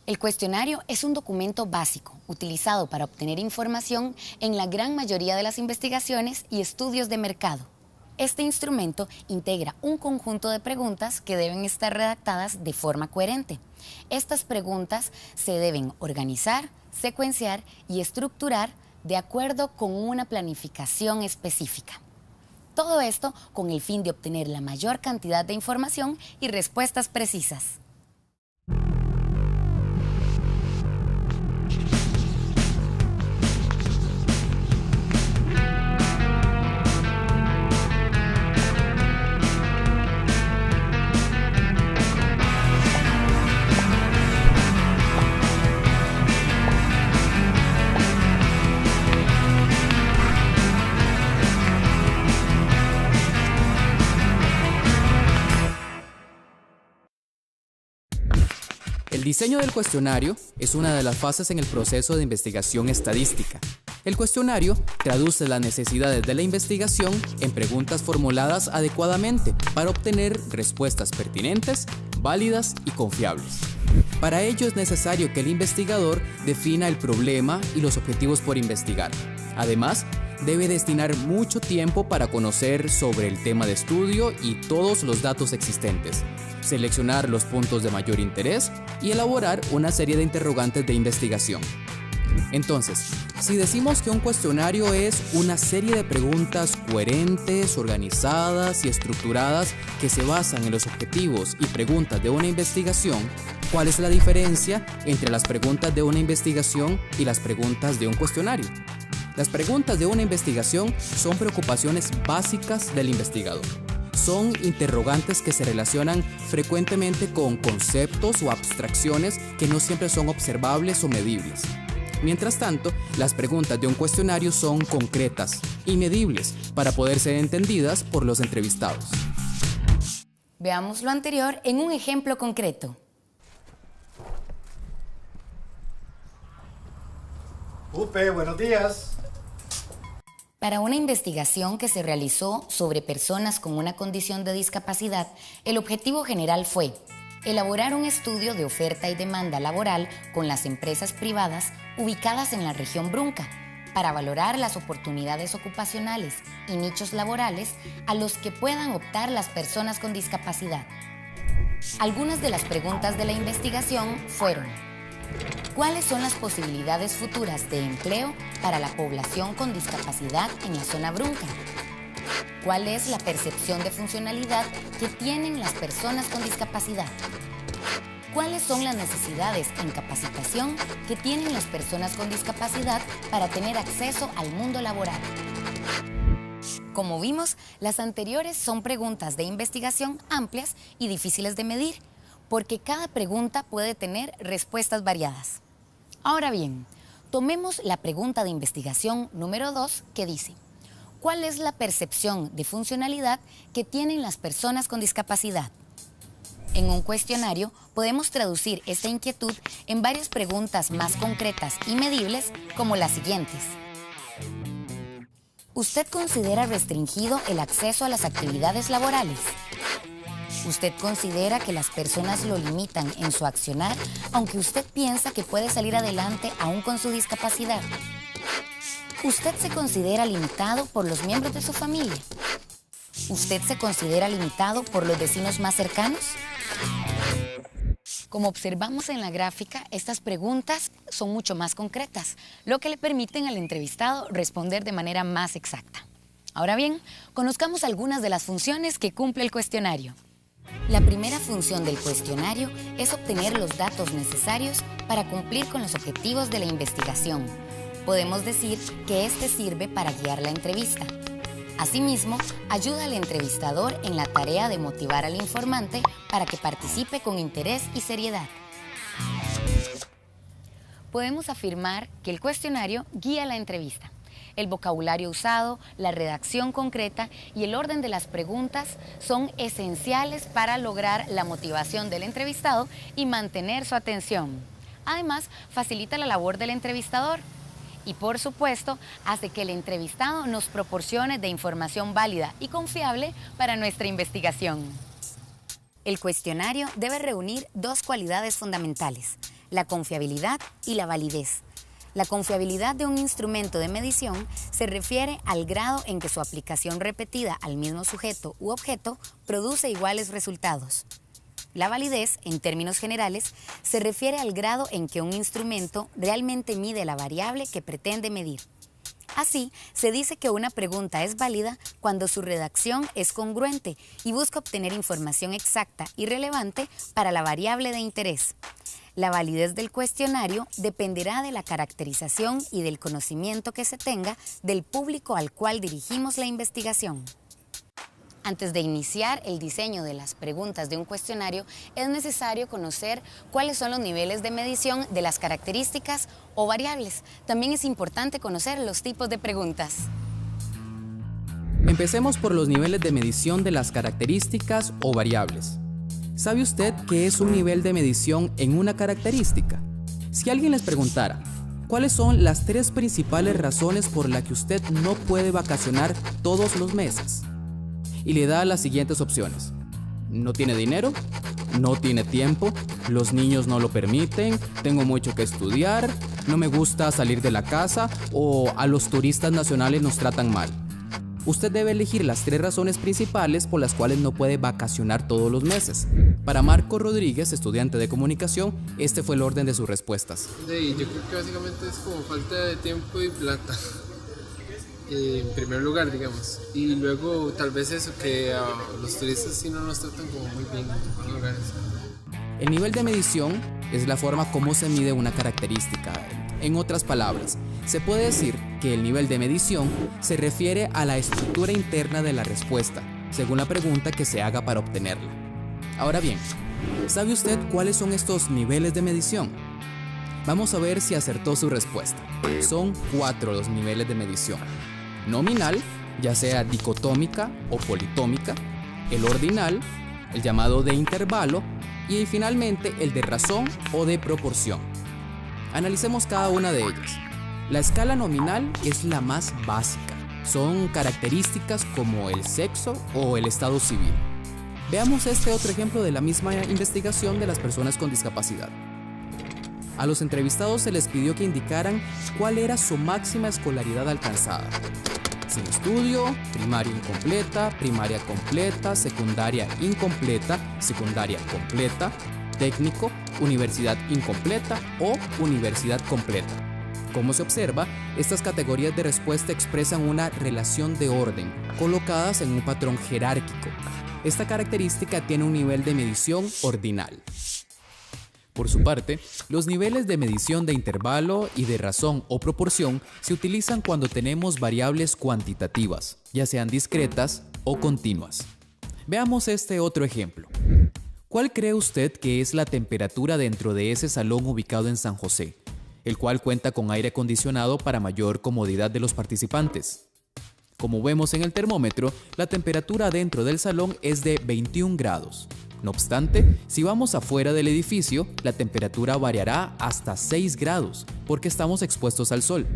El cuestionario es un documento básico utilizado para obtener información en la gran mayoría de las investigaciones y estudios de mercado. Este instrumento integra un conjunto de preguntas que deben estar redactadas de forma coherente. Estas preguntas se deben organizar, secuenciar y estructurar de acuerdo con una planificación específica. Todo esto con el fin de obtener la mayor cantidad de información y respuestas precisas. El diseño del cuestionario es una de las fases en el proceso de investigación estadística. El cuestionario traduce las necesidades de la investigación en preguntas formuladas adecuadamente para obtener respuestas pertinentes, válidas y confiables. Para ello es necesario que el investigador defina el problema y los objetivos por investigar. Además, debe destinar mucho tiempo para conocer sobre el tema de estudio y todos los datos existentes, seleccionar los puntos de mayor interés y elaborar una serie de interrogantes de investigación. Entonces, si decimos que un cuestionario es una serie de preguntas coherentes, organizadas y estructuradas que se basan en los objetivos y preguntas de una investigación, ¿cuál es la diferencia entre las preguntas de una investigación y las preguntas de un cuestionario? Las preguntas de una investigación son preocupaciones básicas del investigador. Son interrogantes que se relacionan frecuentemente con conceptos o abstracciones que no siempre son observables o medibles. Mientras tanto, las preguntas de un cuestionario son concretas y medibles para poder ser entendidas por los entrevistados. Veamos lo anterior en un ejemplo concreto. Upe, buenos días. Para una investigación que se realizó sobre personas con una condición de discapacidad, el objetivo general fue elaborar un estudio de oferta y demanda laboral con las empresas privadas ubicadas en la región Brunca para valorar las oportunidades ocupacionales y nichos laborales a los que puedan optar las personas con discapacidad. Algunas de las preguntas de la investigación fueron: ¿cuáles son las posibilidades futuras de empleo para la población con discapacidad en la zona Brunca? ¿Cuál es la percepción de funcionalidad que tienen las personas con discapacidad? ¿Cuáles son las necesidades en capacitación que tienen las personas con discapacidad para tener acceso al mundo laboral? Como vimos, las anteriores son preguntas de investigación amplias y difíciles de medir, porque cada pregunta puede tener respuestas variadas. Ahora bien, tomemos la pregunta de investigación número 2 que dice: ¿cuál es la percepción de funcionalidad que tienen las personas con discapacidad? En un cuestionario podemos traducir esta inquietud en varias preguntas más concretas y medibles, como las siguientes. ¿Usted considera restringido el acceso a las actividades laborales? ¿Usted considera que las personas lo limitan en su accionar, aunque usted piensa que puede salir adelante aún con su discapacidad? ¿Usted se considera limitado por los miembros de su familia? ¿Usted se considera limitado por los vecinos más cercanos? Como observamos en la gráfica, estas preguntas son mucho más concretas, lo que le permiten al entrevistado responder de manera más exacta. Ahora bien, conozcamos algunas de las funciones que cumple el cuestionario. La primera función del cuestionario es obtener los datos necesarios para cumplir con los objetivos de la investigación. Podemos decir que este sirve para guiar la entrevista. Asimismo, ayuda al entrevistador en la tarea de motivar al informante para que participe con interés y seriedad. Podemos afirmar que el cuestionario guía la entrevista. El vocabulario usado, la redacción concreta y el orden de las preguntas son esenciales para lograr la motivación del entrevistado y mantener su atención. Además, facilita la labor del entrevistador y, por supuesto, hace que el entrevistado nos proporcione de información válida y confiable para nuestra investigación. El cuestionario debe reunir dos cualidades fundamentales: la confiabilidad y la validez. La confiabilidad de un instrumento de medición se refiere al grado en que su aplicación repetida al mismo sujeto u objeto produce iguales resultados. La validez, en términos generales, se refiere al grado en que un instrumento realmente mide la variable que pretende medir. Así, se dice que una pregunta es válida cuando su redacción es congruente y busca obtener información exacta y relevante para la variable de interés. La validez del cuestionario dependerá de la caracterización y del conocimiento que se tenga del público al cual dirigimos la investigación. Antes de iniciar el diseño de las preguntas de un cuestionario, es necesario conocer cuáles son los niveles de medición de las características o variables. También es importante conocer los tipos de preguntas. Empecemos por los niveles de medición de las características o variables. ¿Sabe usted qué es un nivel de medición en una característica? Si alguien les preguntara, ¿cuáles son las 3 principales razones por las que usted no puede vacacionar todos los meses? Y le da las siguientes opciones. No tiene dinero, no tiene tiempo, los niños no lo permiten, tengo mucho que estudiar, no me gusta salir de la casa o a los turistas nacionales nos tratan mal. Usted debe elegir las 3 razones principales por las cuales no puede vacacionar todos los meses. Para Marco Rodríguez, estudiante de comunicación, este fue el orden de sus respuestas. Sí, yo creo que básicamente es como falta de tiempo y plata. En primer lugar, digamos. Y luego tal vez eso, que a los turistas sí no nos tratan como muy bien en otros lugares. El nivel de medición es la forma como se mide una característica. En otras palabras, se puede decir que el nivel de medición se refiere a la estructura interna de la respuesta, según la pregunta que se haga para obtenerla. Ahora bien, ¿sabe usted cuáles son estos niveles de medición? Vamos a ver si acertó su respuesta. Son 4 los niveles de medición. Nominal, ya sea dicotómica o politómica, el ordinal, el llamado de intervalo, y finalmente el de razón o de proporción. Analicemos cada una de ellas. La escala nominal es la más básica. Son características como el sexo o el estado civil. Veamos este otro ejemplo de la misma investigación de las personas con discapacidad. A los entrevistados se les pidió que indicaran cuál era su máxima escolaridad alcanzada. Sin estudio, primaria incompleta, primaria completa, secundaria incompleta, secundaria completa, técnico, universidad incompleta o universidad completa. Como se observa, estas categorías de respuesta expresan una relación de orden, colocadas en un patrón jerárquico. Esta característica tiene un nivel de medición ordinal. Por su parte, los niveles de medición de intervalo y de razón o proporción se utilizan cuando tenemos variables cuantitativas, ya sean discretas o continuas. Veamos este otro ejemplo. ¿Cuál cree usted que es la temperatura dentro de ese salón ubicado en San José, el cual cuenta con aire acondicionado para mayor comodidad de los participantes? Como vemos en el termómetro, la temperatura dentro del salón es de 21 grados. No obstante, si vamos afuera del edificio, la temperatura variará hasta 6 grados, porque estamos expuestos al sol.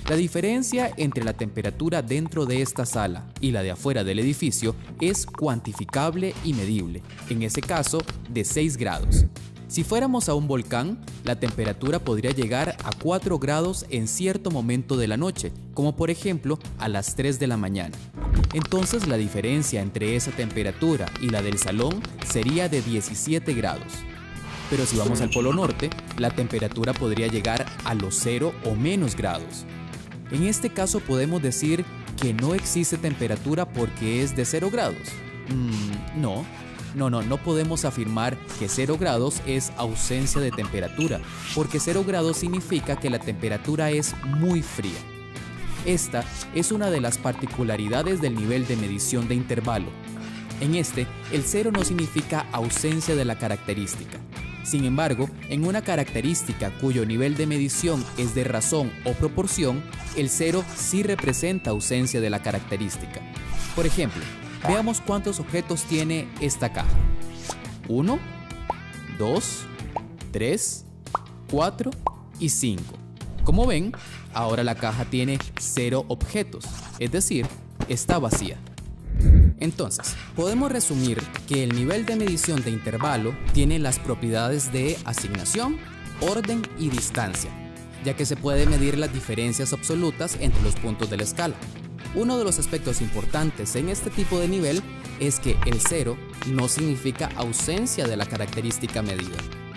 La diferencia entre la temperatura dentro de esta sala y la de afuera del edificio es cuantificable y medible, en ese caso de 6 grados. Si fuéramos a un volcán, la temperatura podría llegar a 4 grados en cierto momento de la noche, como por ejemplo a las 3 de la mañana. Entonces la diferencia entre esa temperatura y la del salón sería de 17 grados. Pero si vamos al Polo Norte, la temperatura podría llegar a los 0 o menos grados. En este caso podemos decir que no existe temperatura porque es de 0 grados. No podemos afirmar que 0 grados es ausencia de temperatura, porque 0 grados significa que la temperatura es muy fría. Esta es una de las particularidades del nivel de medición de intervalo. En este, el 0 no significa ausencia de la característica. Sin embargo, en una característica cuyo nivel de medición es de razón o proporción, el 0 sí representa ausencia de la característica. Por ejemplo, veamos cuántos objetos tiene esta caja. 1, 2, 3, 4 y 5. Como ven, ahora la caja tiene 0 objetos, es decir, está vacía. Entonces, podemos resumir que el nivel de medición de intervalo tiene las propiedades de asignación orden y distancia, ya que se puede medir las diferencias absolutas entre los puntos de la escala. Uno de los aspectos importantes en este tipo de nivel es que el 0 no significa ausencia de la característica medida.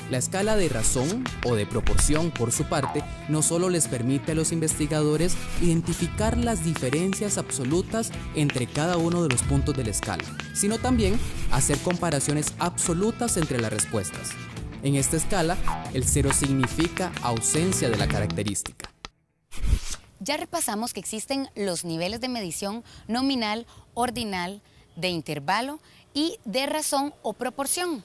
La escala de razón o de proporción, por su parte, no solo les permite a los investigadores identificar las diferencias absolutas entre cada uno de los puntos de la escala, sino también hacer comparaciones absolutas entre las respuestas. En esta escala, el 0 significa ausencia de la característica. Ya repasamos que existen los niveles de medición nominal, ordinal, de intervalo y de razón o proporción.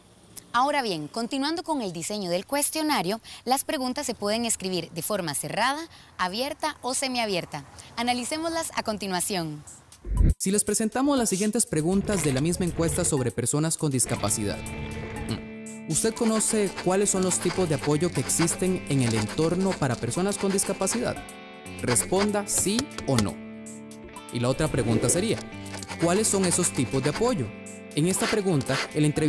Ahora bien, continuando con el diseño del cuestionario, las preguntas se pueden escribir de forma cerrada, abierta o semiabierta. Analicémoslas a continuación. Si les presentamos las siguientes preguntas de la misma encuesta sobre personas con discapacidad. ¿Usted conoce cuáles son los tipos de apoyo que existen en el entorno para personas con discapacidad? Responda sí o no. Y la otra pregunta sería, ¿cuáles son esos tipos de apoyo? En esta pregunta, el entrevistador